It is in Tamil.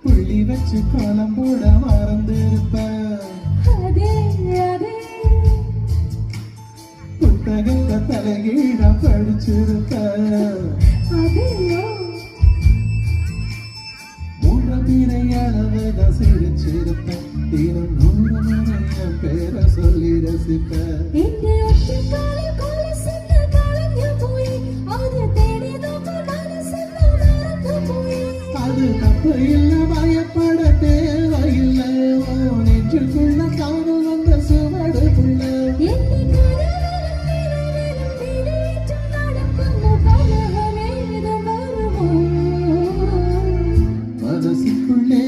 புள்ளி வச்சு கோலம் போட மறந்திருப்ப. புத்தகத்தை தலைகீழ படிச்சிருப்ப. மூன்று பிறை அளவுதான் சிரிச்சிருப்ப. தினம் 100 முறை பேரை சொல்லி ரசிப்ப. அது தப்பு இல்ல, பயப்பட தேவையில்லை. நெஞ்சுக்குள்ள காதல் வந்த சுவடு புள்ள. மனசுக்குள்ளே